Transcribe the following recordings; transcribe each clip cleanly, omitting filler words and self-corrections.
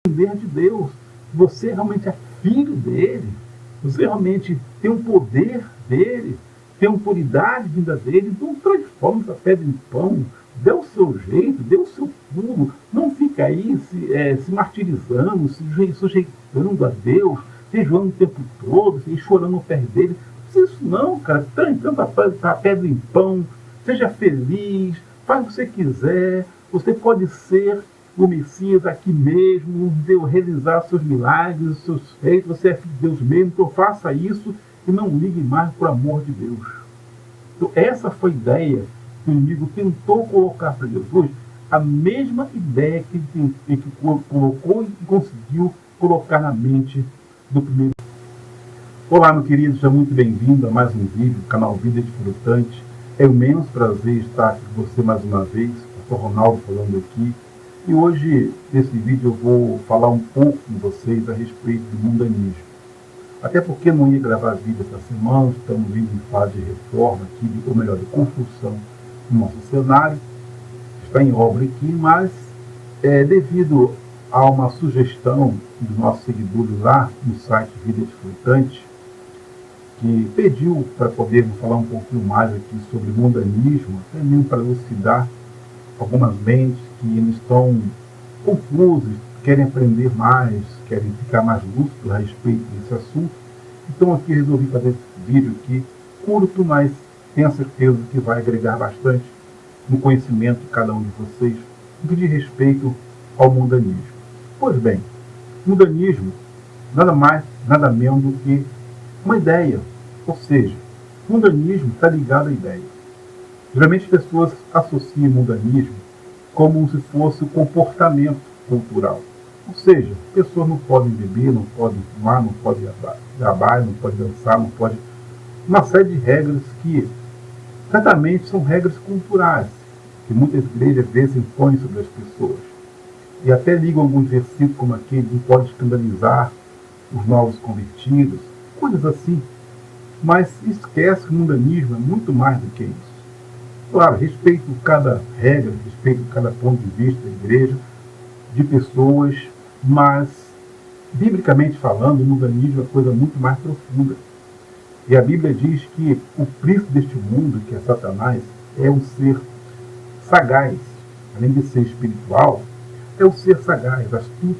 depender de Deus. Você realmente é filho dele. Você realmente tem um poder dele, tem autoridade vinda dele. Então transforma essa pedra em pão. Dê o seu jeito, dê o seu pulo. Não fica aí se martirizando, se sujeitando a Deus, jejuando o tempo todo, e chorando no pé dele. Não precisa isso não, cara. Transforma a pedra em pão. Seja feliz, faz o que você quiser. Você pode ser o Messias aqui mesmo, Deus realizar seus milagres, os seus feitos. Você é filho de Deus mesmo, então faça isso e não ligue mais por amor de Deus. Então essa foi a ideia que o inimigo tentou colocar para Jesus, a mesma ideia que ele colocou e conseguiu colocar na mente do primeiro. Olá, meu querido, seja muito bem-vindo a mais um vídeo do canal Vida Desfrutante. É um imenso prazer estar aqui com você mais uma vez. Eu sou Ronaldo falando aqui. E hoje, nesse vídeo, eu vou falar um pouco com vocês a respeito do mundanismo. Até porque não ia gravar vídeo essa semana, estamos indo em fase de reforma aqui, ou melhor, de construção do nosso cenário. Está em obra aqui, mas devido a uma sugestão dos nossos seguidores lá no site Vida Desfrutante, que pediu para podermos falar um pouquinho mais aqui sobre mundanismo, até mesmo para elucidar algumas mentes que ainda estão confusas, querem aprender mais, querem ficar mais lúcidos a respeito desse assunto. Então aqui resolvi fazer esse vídeo aqui, curto, mas tenho certeza que vai agregar bastante no conhecimento de cada um de vocês no que diz respeito ao mundanismo. Pois bem, mundanismo nada mais, nada menos do que uma ideia, ou seja, mundanismo está ligado à ideia. Geralmente as pessoas associam mundanismo como se fosse o comportamento cultural. Ou seja, pessoas não podem beber, não podem fumar, não podem trabalhar, não podem dançar, não podem... Uma série de regras que certamente são regras culturais, que muitas igrejas vezes impõem sobre as pessoas. E até ligam alguns versículos como aquele, não pode escandalizar os novos convertidos, coisas assim. Mas esquece que o mundanismo é muito mais do que isso. Claro, respeito cada regra, respeito cada ponto de vista da igreja, de pessoas, mas, biblicamente falando, o mundanismo é uma coisa muito mais profunda. E a Bíblia diz que o príncipe deste mundo, que é Satanás, é um ser sagaz, além de ser espiritual, é um ser sagaz, astuto,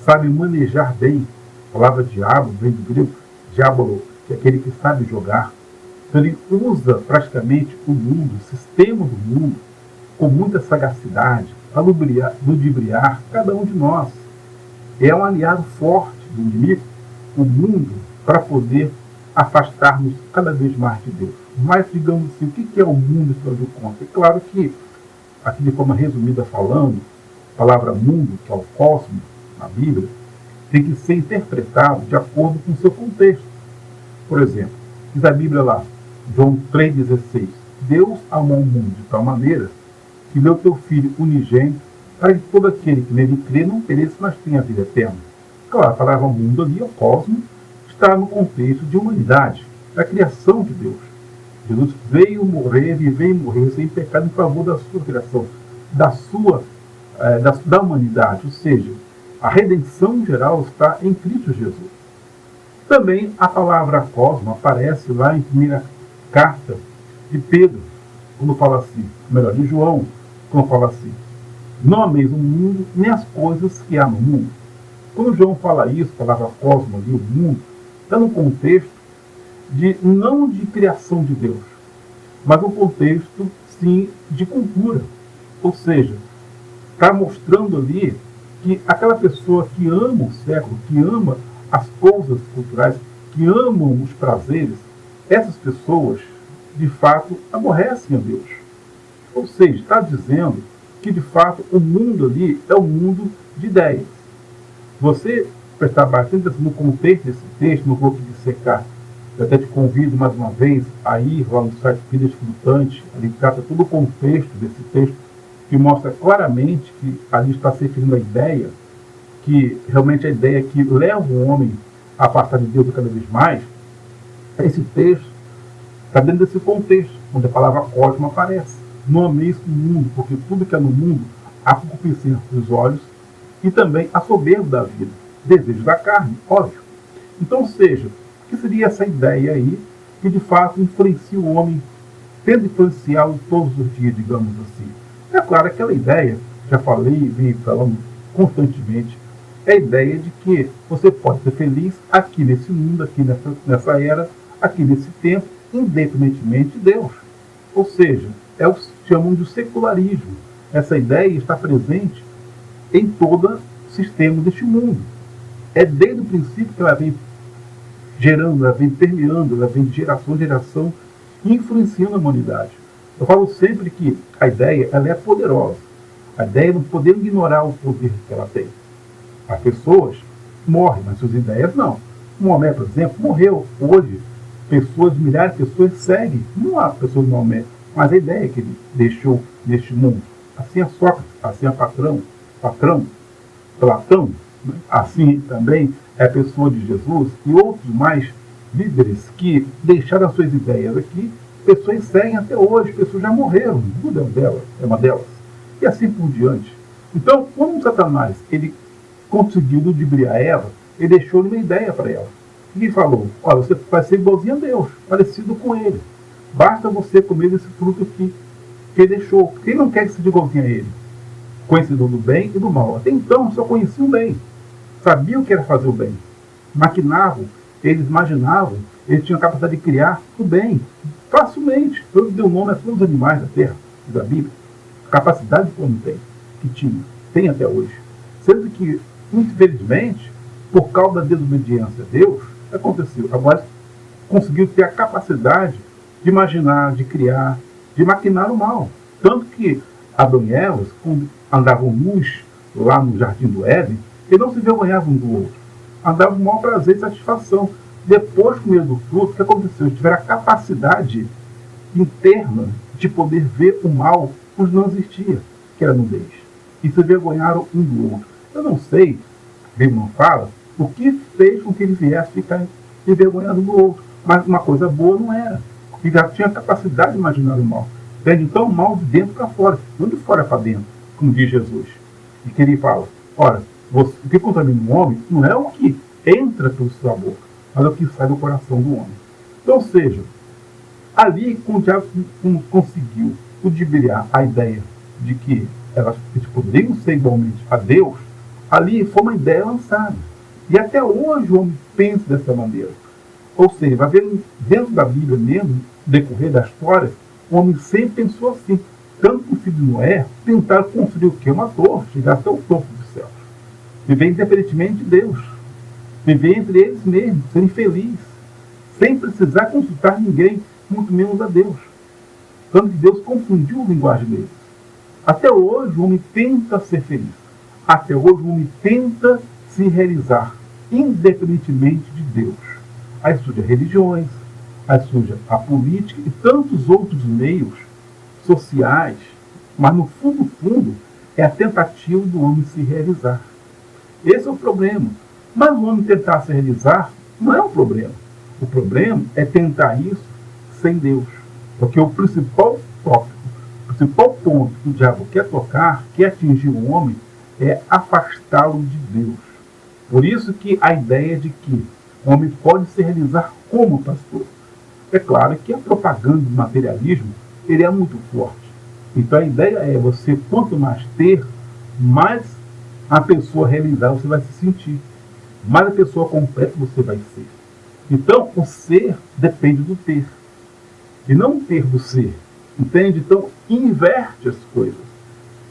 sabe manejar bem. A palavra diabo vem do grego diabolo, que é aquele que sabe jogar. Então ele usa praticamente o mundo, o sistema do mundo, com muita sagacidade, para ludibriar cada um de nós. É um aliado forte do inimigo, o mundo, para poder afastarmos cada vez mais de Deus. Mas, digamos assim, o que é o mundo, afinal de contas? É claro que, aqui de forma resumida falando, a palavra mundo, que é o cosmos, na Bíblia, tem que ser interpretado de acordo com o seu contexto. Por exemplo, diz a Bíblia lá, João 3,16, Deus amou o mundo de tal maneira que deu teu Filho unigênito para que todo aquele que nele crê não pereça, mas tenha a vida eterna. Claro, a palavra mundo ali, o cosmos, está no contexto de humanidade, da criação de Deus. Jesus veio morrer, viver e morrer sem pecado em favor da sua criação, da humanidade, ou seja, a redenção geral está em Cristo Jesus. Também a palavra cosmo aparece lá em primeira carta de Pedro, quando fala assim, melhor, de João, quando fala assim, não ameis o mundo, nem as coisas que há no mundo. Quando João fala isso, a palavra cosmo ali, o mundo, está no contexto não de criação de Deus, mas no contexto, sim, de cultura. Ou seja, está mostrando ali que aquela pessoa que ama o século, que ama as coisas culturais, que amam os prazeres, essas pessoas, de fato, aborrecem a Deus. Ou seja, está dizendo que, de fato, o mundo ali é um mundo de ideias. Você prestar bastante no contexto desse texto, não vou aqui dissecar, eu até te convido mais uma vez a ir lá no site Vida Desfrutante, ali trata todo o contexto desse texto, que mostra claramente que ali está se referindo a ideia, que realmente a ideia que leva o homem a afastar de Deus cada vez mais. Esse texto está dentro desse contexto, onde a palavra cosmo aparece. Não ameis o mundo, porque tudo que é no mundo há concupiscência dos olhos e também a soberba da vida, desejo da carne, óbvio. Então, ou seja, o que seria essa ideia aí que de fato influencia o homem, tendo influenciá-lo todos os dias, digamos assim? É claro, aquela ideia, já falei e venho falando constantemente, é a ideia de que você pode ser feliz aqui nesse mundo, aqui nessa era, aqui nesse tempo, independentemente de Deus. Ou seja, é o que chamam de secularismo. Essa ideia está presente em todo o sistema deste mundo. É desde o princípio que ela vem gerando, ela vem permeando, ela vem de geração em geração, influenciando a humanidade. Eu falo sempre que a ideia ela é poderosa. A ideia não podemos ignorar o poder que ela tem. As pessoas morrem, mas suas ideias não. Maomé, por exemplo, morreu. Hoje, milhares de pessoas seguem, não a pessoa de Maomé, mas a ideia que ele deixou neste mundo. Assim é Sócrates, assim é Platão, né? Assim também é a pessoa de Jesus e outros mais líderes que deixaram as suas ideias aqui. Pessoas seguem até hoje, pessoas já morreram, Buda é uma delas, e assim por diante. Então, quando Satanás ele conseguiu ludibriar Eva, ele deixou uma ideia para ela. E falou: olha, você vai ser igualzinho a Deus, parecido com ele. Basta você comer esse fruto que ele deixou. Quem não quer que seja igualzinho a ele? Conhecedor do bem e do mal. Até então só conheciam o bem. Sabiam o que era fazer o bem. Maquinavam, eles imaginavam, eles tinham a capacidade de criar o bem. Facilmente. Deus deu nome a todos os animais da terra, da Bíblia. A capacidade que o homem tem, tem até hoje. Sendo que, infelizmente, por causa da desobediência a Deus, aconteceu. Agora conseguiu ter a capacidade de imaginar, de criar, de maquinar o mal. Tanto que Adão e Eva, quando andavam nus lá no Jardim do Éden, eles não se envergonhavam um do outro. Andavam com maior prazer e satisfação. Depois, com medo do fruto, o que aconteceu? Eles tiveram a capacidade interna de poder ver o mal, pois não existia, que era nudez. E se envergonharam um do outro. Eu não sei, a Bíblia não fala, o que fez com que ele viesse ficar envergonhado um do outro. Mas uma coisa boa não era. Ele já tinha a capacidade de imaginar o mal. Entende? Então, o mal de dentro para fora, não de fora para dentro, como diz Jesus. E que ele fala: ora, o que contamina o homem não é o que entra pela sua boca, mas é o que sai do coração do homem. Então, ou seja, ali, quando o diabo conseguiu ludibriar a ideia de que eles poderiam ser igualmente a Deus, ali foi uma ideia lançada. E até hoje o homem pensa dessa maneira. Ou seja, vai ver dentro da Bíblia mesmo, no decorrer da história, o homem sempre pensou assim. Tanto que o filho de Noé tentaram construir o quê? Uma torre, chegar até o topo dos céus. Viver independentemente de Deus. Viver entre eles mesmos, serem felizes. Sem precisar consultar ninguém, muito menos a Deus. Tanto que Deus confundiu a linguagem deles. Até hoje o homem tenta ser feliz. Até hoje o homem tenta se realizar, independentemente de Deus. Aí surge religiões, aí surge a política e tantos outros meios sociais, mas no fundo é a tentativa do homem se realizar. Esse é o problema. Mas o homem tentar se realizar não é um problema. O problema é tentar isso sem Deus. Porque o principal tópico, o principal ponto que o diabo quer tocar, quer atingir o homem, é afastá-lo de Deus. Por isso que a ideia de que o homem pode se realizar como pastor. É claro que a propaganda do materialismo ele é muito forte. Então a ideia é você, quanto mais ter, mais a pessoa realizar você vai se sentir. Mais a pessoa completa você vai ser. Então o ser depende do ter. E não ter do ser. Entende? Então inverte as coisas.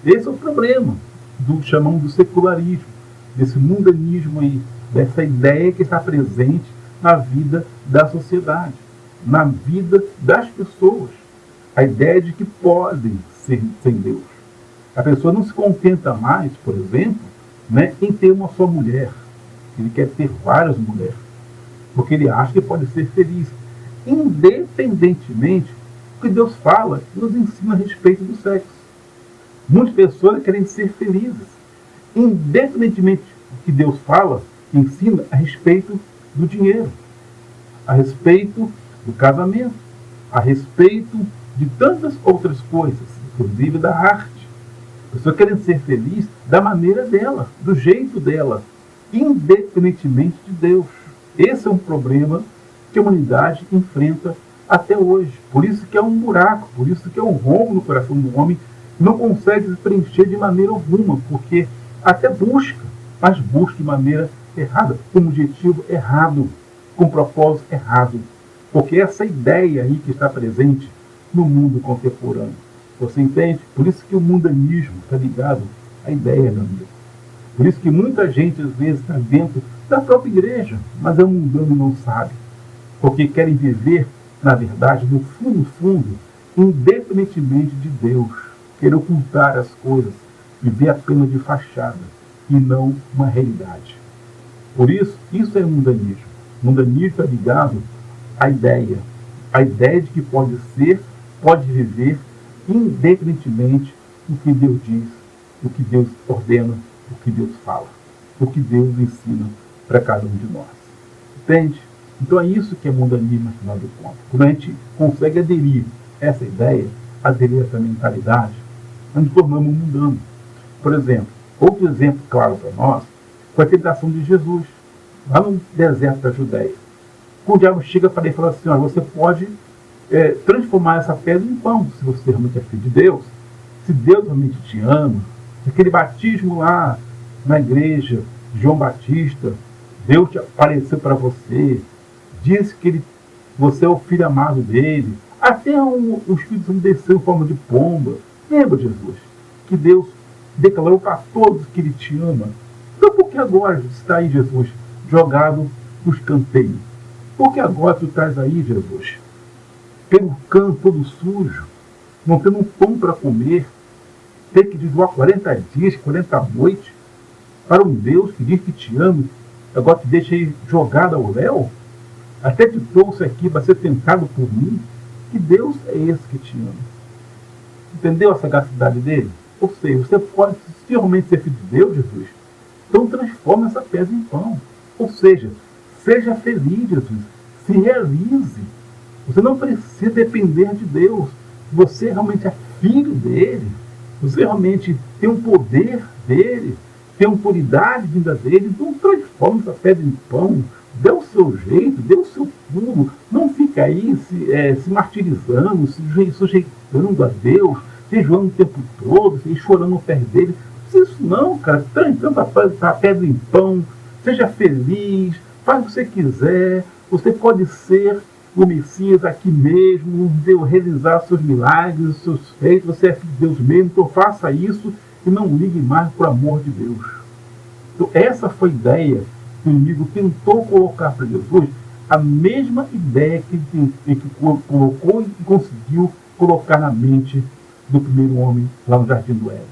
Esse é o problema do chamamos do secularismo, desse mundanismo aí, dessa ideia que está presente na vida da sociedade, na vida das pessoas. A ideia de que podem ser sem Deus. A pessoa não se contenta mais, por exemplo, né, em ter uma só mulher. Ele quer ter várias mulheres, porque ele acha que pode ser feliz, independentemente do que Deus fala e nos ensina a respeito do sexo. Muitas pessoas querem ser felizes, independentemente do que Deus fala e ensina a respeito do dinheiro, a respeito do casamento, a respeito de tantas outras coisas, inclusive da arte. pessoas querem ser felizes da maneira dela, do jeito dela, independentemente de Deus. Esse é um problema que a humanidade enfrenta até hoje. Por isso que é um buraco, por isso que é um rombo no coração do homem, não consegue se preencher de maneira alguma, porque até busca, mas busca de maneira errada, com um objetivo errado, com um propósito errado. Porque essa ideia aí que está presente no mundo contemporâneo. Você entende? Por isso que o mundanismo está ligado à ideia da vida. Por isso que muita gente, às vezes, está dentro da própria igreja, mas é um mundano e não sabe. Porque querem viver, na verdade, no fundo, independentemente de Deus. Querer ocultar as coisas, viver apenas de fachada e não uma realidade. Por isso é mundanismo. Mundanismo está ligado à ideia. A ideia de que pode ser, pode viver, independentemente do que Deus diz, do que Deus ordena, do que Deus fala, do que Deus ensina para cada um de nós. Entende? Então é isso que é mundanismo, afinal de contas. Quando a gente consegue aderir a essa ideia, aderir a essa mentalidade, nós nos tornamos mundanos. Por exemplo, outro exemplo claro para nós foi a tentação de Jesus, lá no deserto da Judéia. Quando o diabo chega para ele e fala assim, olha, você pode transformar essa pedra em pão, se você realmente é filho de Deus, se Deus realmente te ama, se aquele batismo lá na igreja, João Batista, Deus te apareceu para você, disse que você é o filho amado dele, até o Espírito Santo desceu em forma de pomba. Lembra, Jesus, que Deus declarou para todos que Ele te ama. Então por que agora está aí, Jesus, jogado no escanteio? Por que agora tu estás aí, Jesus, pelo campo todo sujo, não tendo um pão para comer, ter que jejuar 40 dias, 40 noites, para um Deus que diz que te ama, agora te deixa aí jogado ao léu? Até te trouxe aqui para ser tentado por mim? Que Deus é esse que te ama? Entendeu a sagacidade dele? Ou seja, você pode realmente ser filho de Deus, Jesus, então transforma essa pedra em pão. Ou seja, seja feliz, Jesus. Se realize. Você não precisa depender de Deus. Você realmente é filho dele. Você realmente tem um poder dele. Tem autoridade vinda dele. Então transforma essa pedra em pão. Dê o seu jeito, dê o seu pulo. Não fica aí se martirizando, se sujeitando a Deus, jejuando o tempo todo, chorando no pé dele. Não precisa isso não, cara. Transforma a pedra em pão. Seja feliz. Faz o que você quiser. Você pode ser o Messias aqui mesmo, Deus realizar seus milagres, os seus feitos. Você é filho de Deus mesmo, então faça isso e não ligue mais por amor de Deus. Então essa foi a ideia que o inimigo tentou colocar para Jesus, a mesma ideia que colocou e conseguiu colocar na mente do primeiro homem lá no Jardim do Éden.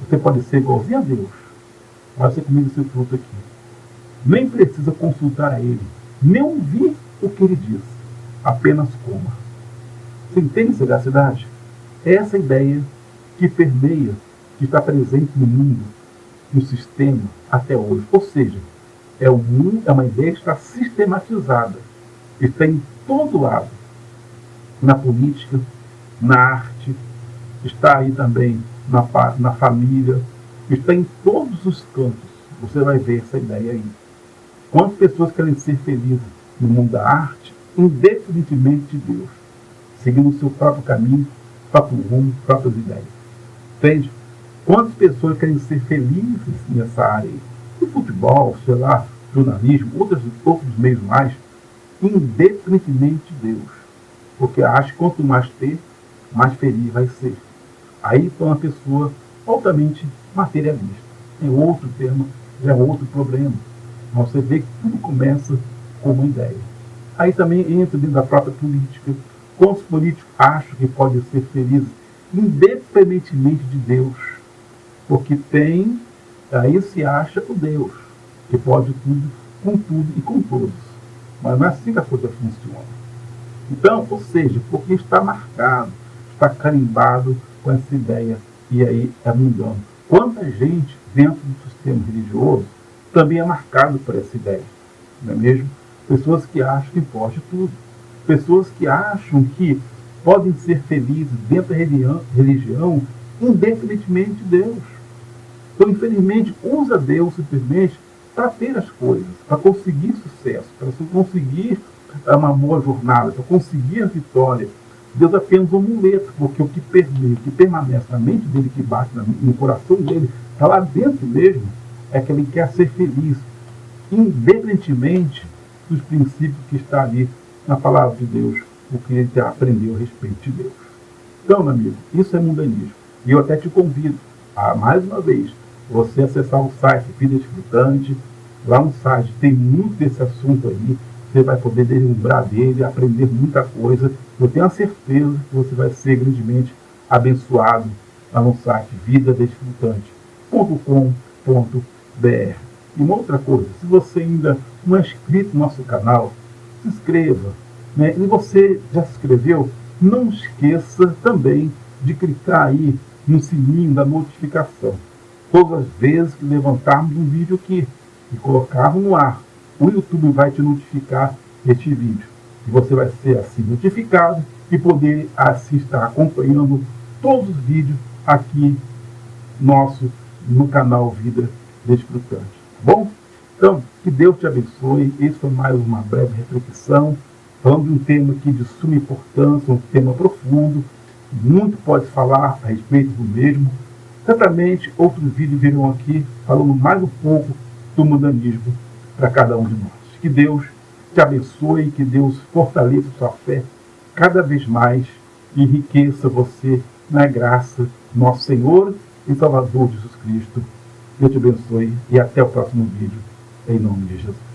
Você pode ser igualzinho a Deus, mas você comer esse fruto aqui. Nem precisa consultar a ele, nem ouvir o que ele diz, apenas coma. Você entende essa sagacidade? É essa ideia que permeia, que está presente no mundo, no sistema, até hoje. Ou seja, é uma ideia que está sistematizada, está em todo lado, na política, na arte, está aí também na família, está em todos os cantos. Você vai ver essa ideia aí. Quantas pessoas querem ser felizes no mundo da arte, independentemente de Deus, seguindo o seu próprio caminho, próprio rumo, próprias ideias. Entende? Quantas pessoas querem ser felizes nessa área aí? No futebol, sei lá, jornalismo, outros meios mais, independentemente de Deus. Porque acha que quanto mais ter, mais feliz vai ser. Aí foi uma pessoa altamente materialista. É outro tema, é outro problema. Mas você vê que tudo começa com uma ideia. Aí também entra dentro da própria política. Quantos políticos acham que podem ser felizes independentemente de Deus? Porque aí se acha o Deus, que pode tudo e com todos. Mas não é assim que a coisa funciona. Então, ou seja, porque está marcado, está carimbado com essa ideia, e aí é mundano. Quanta gente dentro do sistema religioso também é marcado por essa ideia, não é mesmo? Pessoas que acham que pode tudo. Pessoas que acham que podem ser felizes dentro da religião independentemente de Deus. Então, infelizmente, usa Deus simplesmente para ter as coisas, para conseguir sucesso, para conseguir uma boa jornada, para conseguir a vitória. Deus é apenas um amuleto, porque o que permanece na mente dele, que bate no coração dele, está lá dentro mesmo, é que ele quer ser feliz, independentemente dos princípios que está ali na palavra de Deus, o que ele aprendeu a respeito de Deus. Então, meu amigo, isso é mundanismo. E eu até te convido a, mais uma vez, você acessar o site Vida Desfrutante. Lá no site tem muito desse assunto aí. Você vai poder deslumbrar dele, aprender muita coisa. Eu tenho a certeza que você vai ser grandemente abençoado lá no site vidadesfrutante.com.br. E uma outra coisa, se você ainda não é inscrito no nosso canal, se inscreva. Né? E você já se inscreveu? Não esqueça também de clicar aí no sininho da notificação. Todas as vezes que levantarmos um vídeo aqui e colocarmos no ar, o YouTube vai te notificar este vídeo. E você vai ser assim notificado e poder assim estar acompanhando todos os vídeos aqui no canal Vida Desfrutante. Tá bom? Então, que Deus te abençoe. Esse foi mais uma breve reflexão, falando de um tema aqui de suma importância, um tema profundo. Muito pode falar a respeito do mesmo. Certamente outros vídeos virão aqui falando mais um pouco do mundanismo para cada um de nós. Que Deus te abençoe, que Deus fortaleça sua fé cada vez mais e enriqueça você na graça do nosso Senhor e Salvador Jesus Cristo. Deus te abençoe e até o próximo vídeo, em nome de Jesus.